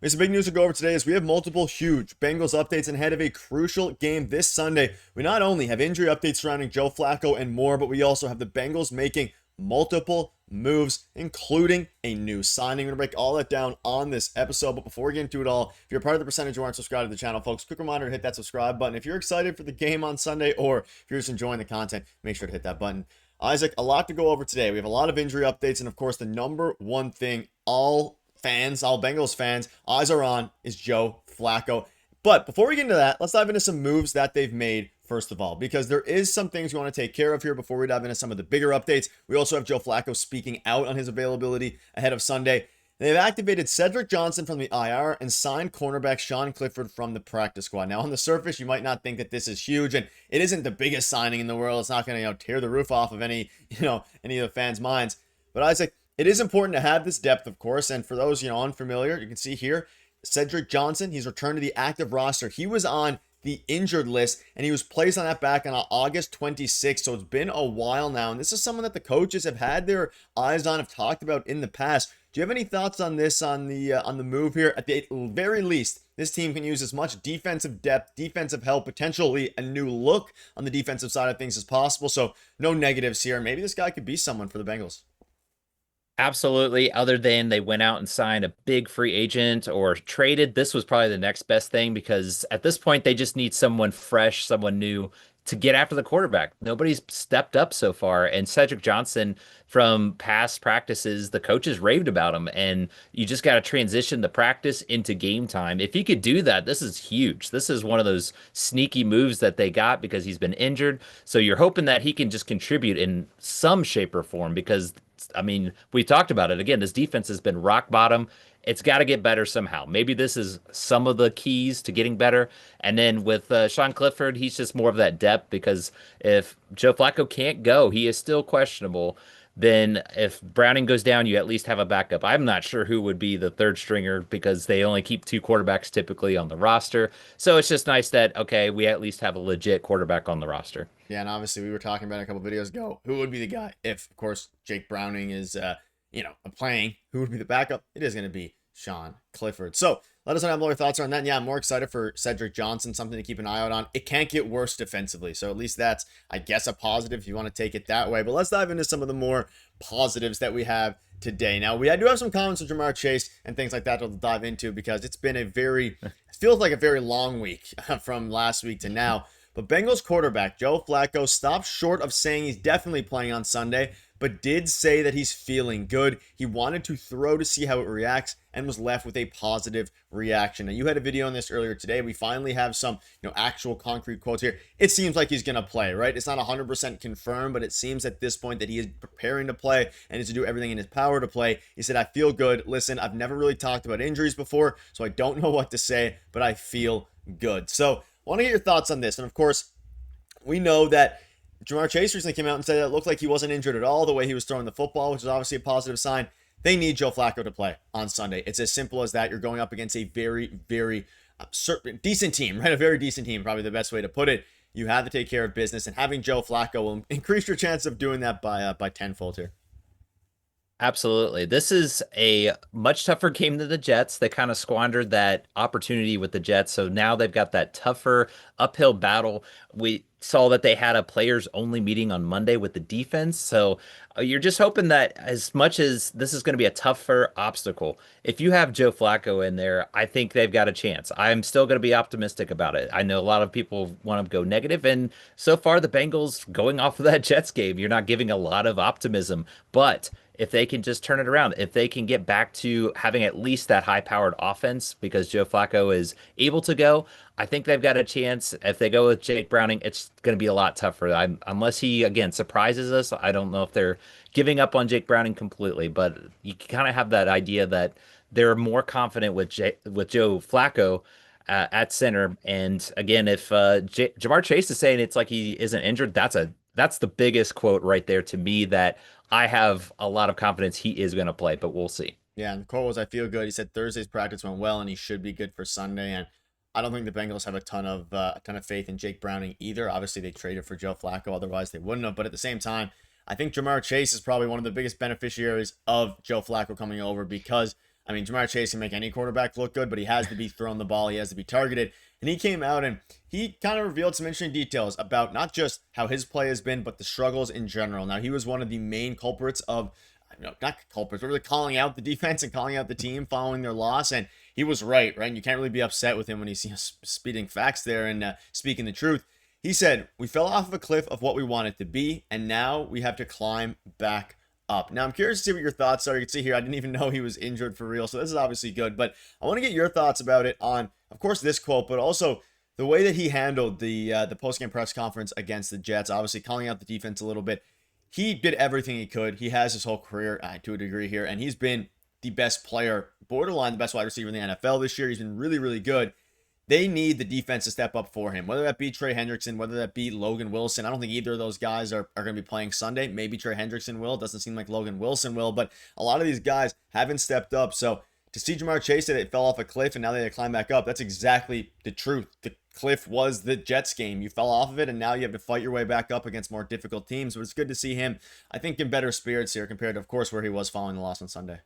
We have some big news to go over today as we have multiple huge Bengals updates and ahead of a crucial game this Sunday. We not only have injury updates surrounding Joe Flacco and more, but we also have the Bengals making multiple moves, including a new signing. We're going to break all that down on this episode, but before we get into it all, if you're part of the percentage who aren't subscribed to the channel, folks, quick reminder to hit that subscribe button. If you're excited for the game on Sunday or if you're just enjoying the content, make sure to hit that button. Isaac, a lot to go over today. We have a lot of injury updates, and of course, the number one thing all Bengals fans, eyes are on is Joe Flacco. But before we get into that, let's dive into some moves that they've made first of all, because there is some things we want to take care of here before we dive into some of the bigger updates. We also have Joe Flacco speaking out on his availability ahead of Sunday. They've activated Cedric Johnson from the IR and signed cornerback Sean Clifford from the practice squad. Now, on the surface, you might not think that this is huge, and it isn't the biggest signing in the world. It's not going to, tear the roof off of any of the fans' minds. But Isaac, it is important to have this depth, of course, and for those, unfamiliar, you can see here, Cedric Johnson, he's returned to the active roster. He was on the injured list, and he was placed on that back on August 26th, so it's been a while now, and this is someone that the coaches have had their eyes on, have talked about in the past. Do you have any thoughts on this, on the move here? At the very least, this team can use as much defensive depth, defensive help, potentially a new look on the defensive side of things as possible, so no negatives here. Maybe this guy could be someone for the Bengals. Absolutely. Other than they went out and signed a big free agent or traded, this was probably the next best thing because at this point they just need someone fresh, someone new to get after the quarterback. Nobody's stepped up so far. And Cedric Johnson, from past practices, the coaches raved about him. And you just got to transition the practice into game time. If he could do that, this is huge. This is one of those sneaky moves that they got because he's been injured. So you're hoping that he can just contribute in some shape or form because we talked about it. Again, this defense has been rock bottom. It's got to get better somehow. Maybe this is some of the keys to getting better. And then with Sean Clifford, he's just more of that depth because if Joe Flacco can't go, he is still questionable. Then if Browning goes down, you at least have a backup. I'm not sure who would be the third stringer because they only keep two quarterbacks typically on the roster. So it's just nice that, okay, we at least have a legit quarterback on the roster. Yeah, and obviously we were talking about it a couple videos ago. Who would be the guy if, of course, Jake Browning is, playing? Who would be the backup? It is going to be Sean Clifford. So let us know what your thoughts are on that. And yeah, I'm more excited for Cedric Johnson, something to keep an eye out on. It can't get worse defensively. So at least that's, I guess, a positive if you want to take it that way. But let's dive into some of the more positives that we have today. Now, I do have some comments on Ja'Marr Chase and things like that to dive into because it's been it feels like a very long week from last week to now. But Bengals quarterback Joe Flacco stopped short of saying he's definitely playing on Sunday, but did say that he's feeling good. He wanted to throw to see how it reacts and was left with a positive reaction. Now, you had a video on this earlier today. We finally have some, actual concrete quotes here. It seems like he's going to play, right? It's not 100% confirmed, but it seems at this point that he is preparing to play and is to do everything in his power to play. He said, I feel good. Listen, I've never really talked about injuries before, so I don't know what to say, but I feel good. So I want to get your thoughts on this. And of course, we know that Ja'Marr Chase recently came out and said that it looked like he wasn't injured at all the way he was throwing the football, which is obviously a positive sign. They need Joe Flacco to play on Sunday. It's as simple as that. You're going up against a very, very decent team, right? A very decent team, probably the best way to put it. You have to take care of business, and having Joe Flacco will increase your chance of doing that by tenfold here. Absolutely. This is a much tougher game than the Jets. They kind of squandered that opportunity with the Jets. So now they've got that tougher uphill battle. We saw that they had a players only meeting on Monday with the defense. So you're just hoping that as much as this is going to be a tougher obstacle, if you have Joe Flacco in there, I think they've got a chance. I'm still going to be optimistic about it. I know a lot of people want to go negative, and so far the Bengals going off of that Jets game, you're not giving a lot of optimism, but if they can just turn it around, if they can get back to having at least that high-powered offense because Joe Flacco is able to go, I think they've got a chance. If they go with Jake Browning, it's going to be a lot tougher. Unless he, again, surprises us, I don't know if they're giving up on Jake Browning completely, but you kind of have that idea that they're more confident with Joe Flacco at center. And again, if Ja'Marr Chase is saying it's like he isn't injured, that's the biggest quote right there to me that I have a lot of confidence he is going to play, but we'll see. Yeah, and the quote was, I feel good. He said Thursday's practice went well, and he should be good for Sunday. And I don't think the Bengals have a ton of faith in Jake Browning either. Obviously, they traded for Joe Flacco. Otherwise, they wouldn't have. But at the same time, I think Ja'Marr Chase is probably one of the biggest beneficiaries of Joe Flacco coming over because I mean, Jamar Chase can make any quarterback look good, but he has to be thrown the ball. He has to be targeted. And he came out and he kind of revealed some interesting details about not just how his play has been, but the struggles in general. Now, he was one of the main culprits of, not culprits, but really calling out the defense and calling out the team following their loss. And he was right? And you can't really be upset with him when he's speeding facts there and speaking the truth. He said, "We fell off of a cliff of what we wanted to be, and now we have to climb back up." Now, I'm curious to see what your thoughts are. You can see here, I didn't even know he was injured for real, so this is obviously good. But I want to get your thoughts about it on, of course, this quote, but also the way that he handled the post-game press conference against the Jets, obviously calling out the defense a little bit. He did everything he could. He has his whole career to a degree here, and he's been the best player, borderline the best wide receiver in the NFL this year. He's been really, really good. They need the defense to step up for him, whether that be Trey Hendrickson, whether that be Logan Wilson. I don't think either of those guys are going to be playing Sunday. Maybe Trey Hendrickson will. It doesn't seem like Logan Wilson will, but a lot of these guys haven't stepped up. So to see Jamar Chase that it fell off a cliff and now they had to climb back up, that's exactly the truth. The cliff was the Jets game. You fell off of it, and now you have to fight your way back up against more difficult teams. But it's good to see him, I think, in better spirits here compared to, of course, where he was following the loss on Sunday.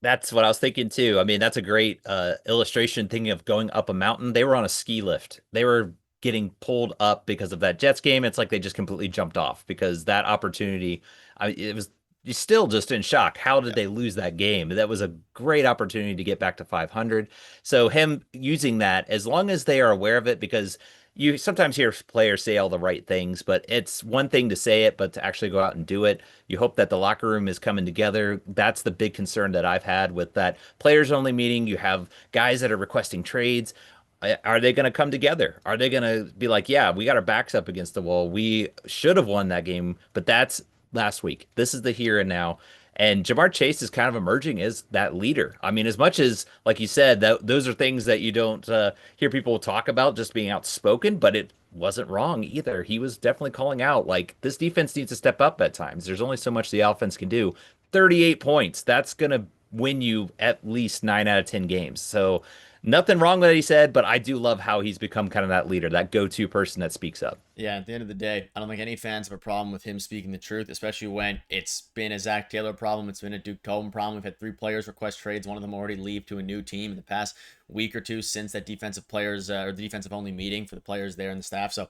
That's what I was thinking too. I mean, that's a great illustration thinking of going up a mountain. They were on a ski lift. They were getting pulled up because of that Jets game. It's like they just completely jumped off because that opportunity, it was you're still just in shock. How did they lose that game? That was a great opportunity to get back to 500. So him using that, as long as they are aware of it, because you sometimes hear players say all the right things, but it's one thing to say it, but to actually go out and do it. You hope that the locker room is coming together. That's the big concern that I've had with that players only meeting. You have guys that are requesting trades. Are they going to come together? Are they going to be like, yeah, we got our backs up against the wall. We should have won that game, but that's last week. This is the here and now. And Jamar Chase is kind of emerging as that leader. I mean, as much as, like you said, that those are things that you don't hear people talk about just being outspoken, but it wasn't wrong either. He was definitely calling out, like, this defense needs to step up at times. There's only so much the offense can do. 38 points. That's going to win you at least 9 out of 10 games. So nothing wrong with what he said, but I do love how he's become kind of that leader, that go-to person that speaks up. Yeah, at the end of the day, I don't think any fans have a problem with him speaking the truth, especially when it's been a Zach Taylor problem. It's been a Duke Tobin problem. We've had 3 players request trades. One of them already leave to a new team in the past week or two since that defensive players or the defensive only meeting for the players there and the staff. So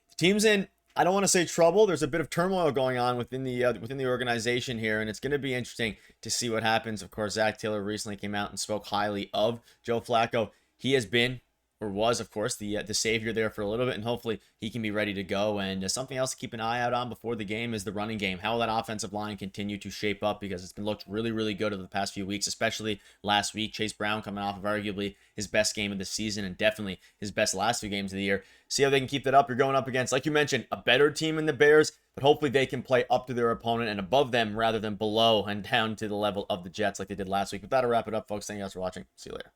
the team's in, I don't want to say trouble. There's a bit of turmoil going on within the organization here, and it's going to be interesting to see what happens. Of course, Zach Taylor recently came out and spoke highly of Joe Flacco. He has been, or was, of course, the savior there for a little bit, and hopefully he can be ready to go. And something else to keep an eye out on before the game is the running game. How will that offensive line continue to shape up? Because it's been looked really, really good over the past few weeks, especially last week. Chase Brown coming off of arguably his best game of the season and definitely his best last 2 games of the year. See how they can keep that up. You're going up against, like you mentioned, a better team in the Bears, but hopefully they can play up to their opponent and above them rather than below and down to the level of the Jets like they did last week. But that'll wrap it up, folks. Thank you guys for watching. See you later.